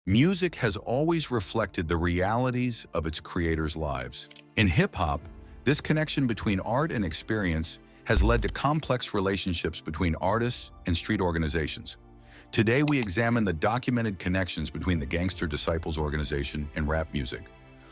Music has always reflected the realities of its creators' lives. In hip-hop, this connection between art and experience has led to complex relationships between artists and street organizations. Today, we examine the documented connections between the Gangster Disciples organization and rap music,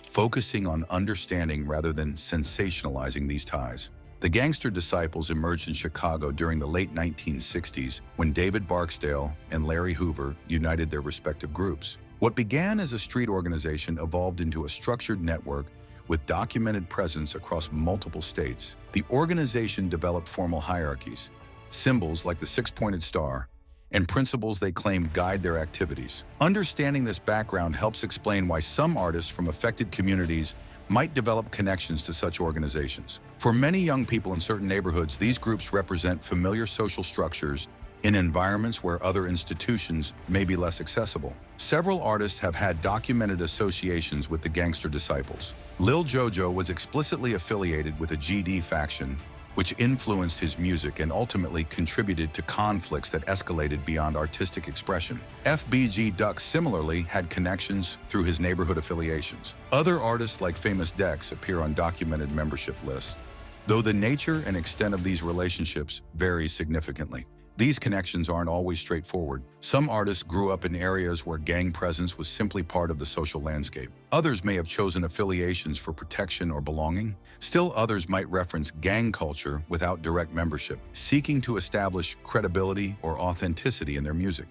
focusing on understanding rather than sensationalizing these ties. The Gangster Disciples emerged in Chicago during the late 1960s when David Barksdale and Larry Hoover united their respective groups. What began as a street organization evolved into a structured network with documented presence across multiple states. The organization developed formal hierarchies, symbols like the six-pointed star, and principles they claimed guide their activities. Understanding this background helps explain why some artists from affected communities might develop connections to such organizations. For many young people in certain neighborhoods, these groups represent familiar social structures in environments where other institutions may be less accessible. Several artists have had documented associations with the Gangster Disciples. Lil Jojo was explicitly affiliated with a GD faction, which influenced his music and ultimately contributed to conflicts that escalated beyond artistic expression. FBG Duck similarly had connections through his neighborhood affiliations. Other artists like Famous Dex appear on documented membership lists, though the nature and extent of these relationships vary significantly. These connections aren't always straightforward. Some artists grew up in areas where gang presence was simply part of the social landscape. Others may have chosen affiliations for protection or belonging. Still others might reference gang culture without direct membership, seeking to establish credibility or authenticity in their music.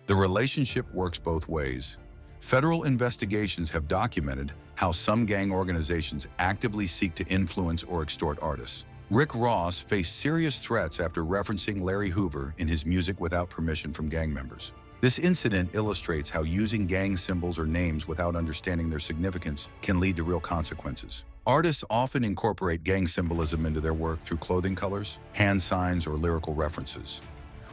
The relationship works both ways. Federal investigations have documented how some gang organizations actively seek to influence or extort artists. Rick Ross faced serious threats after referencing Larry Hoover in his music without permission from gang members. This incident illustrates how using gang symbols or names without understanding their significance can lead to real consequences. Artists often incorporate gang symbolism into their work through clothing colors, hand signs, or lyrical references.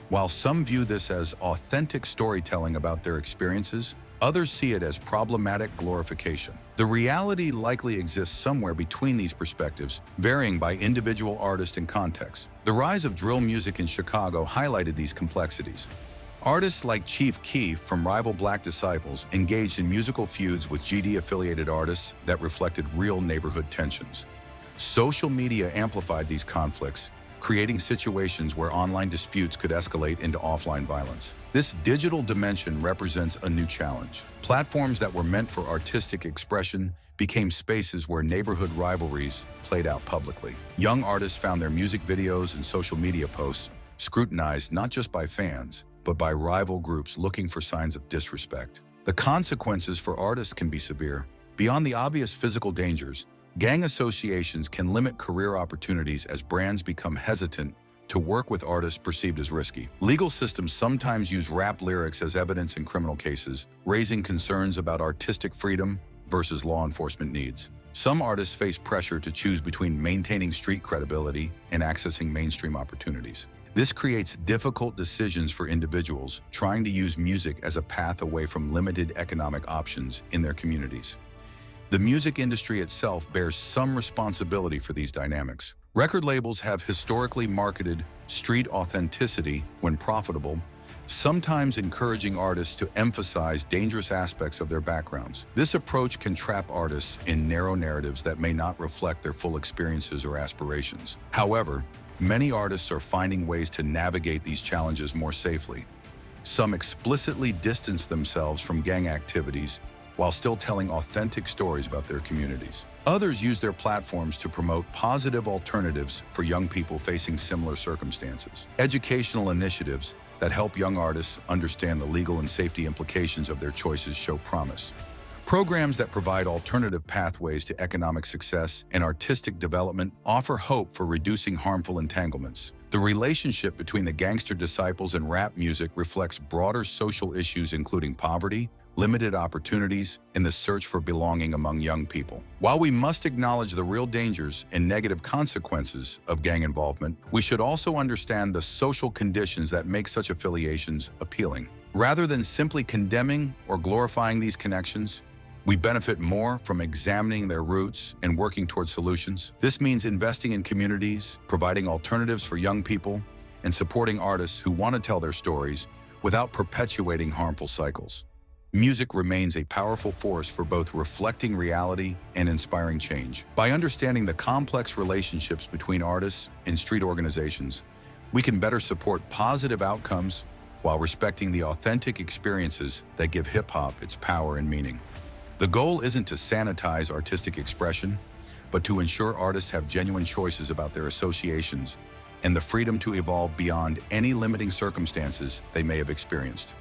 While some view this as authentic storytelling about their experiences, others see it as problematic glorification. The reality likely exists somewhere between these perspectives, varying by individual artist and context. The rise of drill music in Chicago highlighted these complexities. Artists like Chief Keef from rival Black Disciples engaged in musical feuds with GD-affiliated artists that reflected real neighborhood tensions. Social media amplified these conflicts, creating situations where online disputes could escalate into offline violence. This digital dimension represents a new challenge. Platforms that were meant for artistic expression became spaces where neighborhood rivalries played out publicly. Young artists found their music videos and social media posts scrutinized not just by fans, but by rival groups looking for signs of disrespect. The consequences for artists can be severe. Beyond the obvious physical dangers, gang associations can limit career opportunities as brands become hesitant to work with artists perceived as risky. Legal systems sometimes use rap lyrics as evidence in criminal cases, raising concerns about artistic freedom versus law enforcement needs. Some artists face pressure to choose between maintaining street credibility and accessing mainstream opportunities. This creates difficult decisions for individuals trying to use music as a path away from limited economic options in their communities. The music industry itself bears some responsibility for these dynamics. Record labels have historically marketed street authenticity when profitable, sometimes encouraging artists to emphasize dangerous aspects of their backgrounds. This approach can trap artists in narrow narratives that may not reflect their full experiences or aspirations. However, many artists are finding ways to navigate these challenges more safely. Some explicitly distance themselves from gang activities while still telling authentic stories about their communities. Others use their platforms to promote positive alternatives for young people facing similar circumstances. Educational initiatives that help young artists understand the legal and safety implications of their choices show promise. Programs that provide alternative pathways to economic success and artistic development offer hope for reducing harmful entanglements. The relationship between the Gangster Disciples and rap music reflects broader social issues including poverty, limited opportunities, and the search for belonging among young people. While we must acknowledge the real dangers and negative consequences of gang involvement, we should also understand the social conditions that make such affiliations appealing. Rather than simply condemning or glorifying these connections, we benefit more from examining their roots and working toward solutions. This means investing in communities, providing alternatives for young people, and supporting artists who want to tell their stories without perpetuating harmful cycles. Music remains a powerful force for both reflecting reality and inspiring change. By understanding the complex relationships between artists and street organizations, we can better support positive outcomes while respecting the authentic experiences that give hip-hop its power and meaning. The goal isn't to sanitize artistic expression, but to ensure artists have genuine choices about their associations and the freedom to evolve beyond any limiting circumstances they may have experienced.